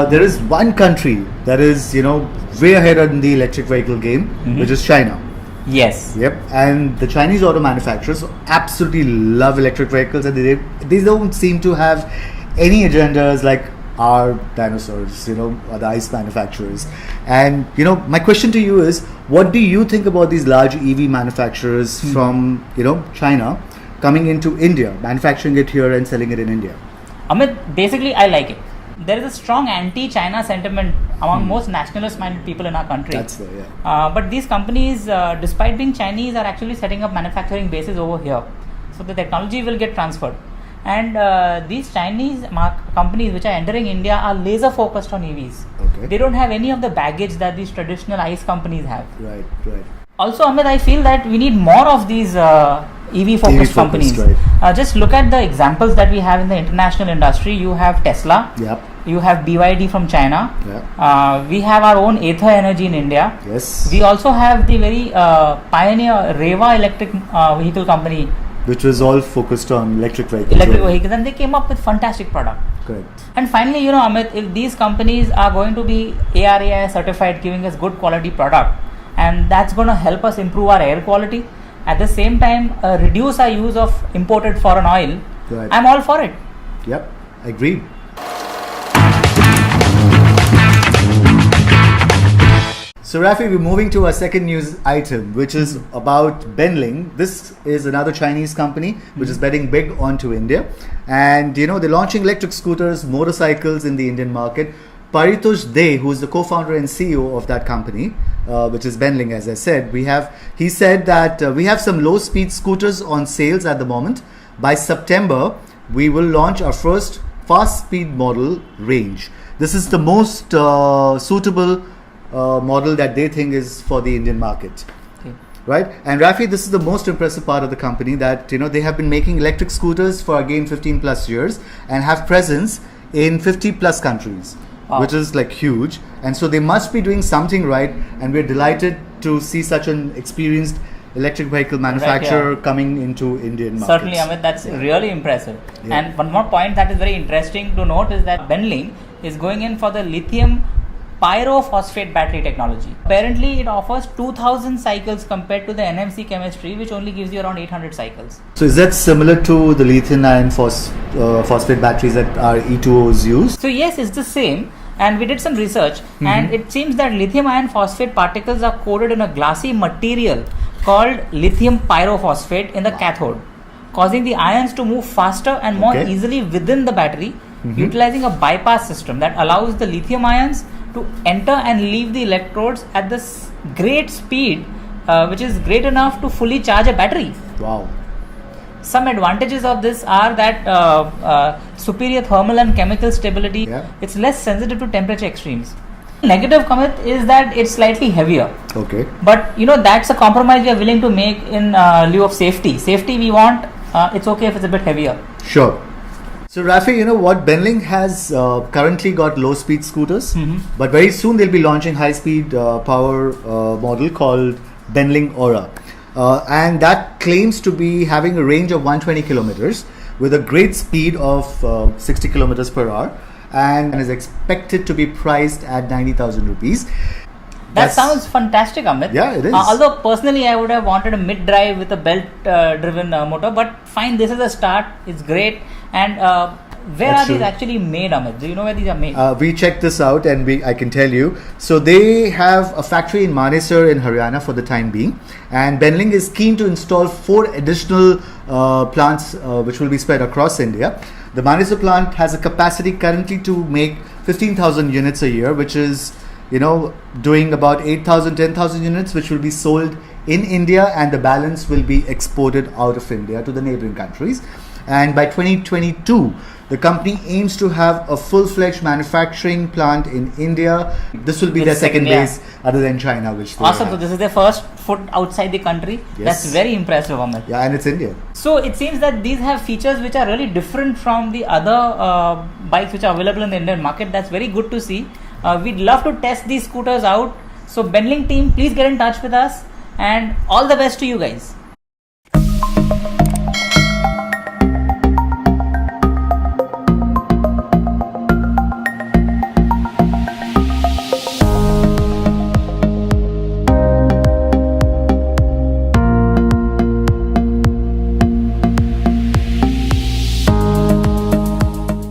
There is one country that is, way ahead in the electric vehicle game, which is China. Yes. Yep. And the Chinese auto manufacturers absolutely love electric vehicles, and they don't seem to have any agendas like our dinosaurs, or the ICE manufacturers. And, my question to you is, what do you think about these large EV manufacturers from, China coming into India, manufacturing it here and selling it in India? Amit, basically I like it. There is a strong anti-China sentiment among most nationalist-minded people in our country. That's there, yeah. But these companies, despite being Chinese, are actually setting up manufacturing bases over here. So the technology will get transferred. And these Chinese companies which are entering India are laser focused on EVs. Okay. They don't have any of the baggage that these traditional ICE companies have. Right. Also, Amit, I feel that we need more of these EV-focused companies. Right. Just look at the examples that we have in the international industry. You have Tesla. Yep. You have BYD from China. Yep. We have our own Ather Energy in India. Yes. We also have the very pioneer Reva electric vehicle company, which was all focused on electric vehicles. And they came up with fantastic product. Correct. And finally, Amit, if these companies are going to be ARAI certified, giving us good quality product, and that's going to help us improve our air quality, at the same time reduce our use of imported foreign oil, right. I'm all for it. Yep, agreed. So Rafi, we're moving to our second news item, which is about Benling. This is another Chinese company which is betting big onto India. And they're launching electric scooters, motorcycles in the Indian market. Paritosh De, who is the co-founder and CEO of that company, which is Benling, as I said, he said that we have some low-speed scooters on sales at the moment. By September, we will launch our first fast-speed model range. This is the most suitable model that they think is for the Indian market. Okay. Right? And Rafi, this is the most impressive part of the company, that they have been making electric scooters for again 15 plus years and have presence in 50 plus countries. Wow. Which is like huge, and so they must be doing something right, and we're delighted to see such an experienced electric vehicle manufacturer coming into Indian markets. Certainly, Amit, that's really impressive. Yeah. And one more point that is very interesting to note is that Benling is going in for the lithium pyrophosphate battery technology. Apparently, it offers 2000 cycles compared to the NMC chemistry, which only gives you around 800 cycles. So is that similar to the lithium iron phosphate batteries that our E2Os use? So yes, it's the same. And we did some research, and it seems that lithium iron phosphate particles are coated in a glassy material called lithium pyrophosphate in the cathode, causing the ions to move faster and more easily within the battery, utilizing a bypass system that allows the lithium ions to enter and leave the electrodes at this great speed, which is great enough to fully charge a battery. Wow. Some advantages of this are that superior thermal and chemical stability. It's less sensitive to temperature extremes. Negative comment is that it's slightly heavier. Okay. But that's a compromise we are willing to make in lieu of safety. Safety we want, it's okay if it's a bit heavier. Sure. So Rafi, what Benling has currently got low-speed scooters, but very soon they'll be launching high-speed power model called Benling Ora. And that claims to be having a range of 120 kilometers with a great speed of 60 kilometers per hour, and is expected to be priced at 90,000 rupees. That sounds fantastic, Amit. Yeah, it is. Although personally I would have wanted a mid-drive with a belt-driven motor, but fine, this is a start. It's great. And where are these actually made, Amit? Do you know where these are made? We checked this out, and I can tell you. So they have a factory in Manesar in Haryana for the time being, and Benling is keen to install 4 additional plants which will be spread across India. The Manesar plant has a capacity currently to make 15,000 units a year, which is doing about 8,000, 10,000 units, which will be sold in India, and the balance will be exported out of India to the neighboring countries. And by 2022, the company aims to have a full-fledged manufacturing plant in India. This will be their second base other than China, which they awesome. have. So this is their first foot outside the country. Yes. That's very impressive, Amit. Yeah, and it's India. So it seems that these have features which are really different from the other bikes which are available in the Indian market. That's very good to see. We'd love to test these scooters out. So Benling team, please get in touch with us, and all the best to you guys.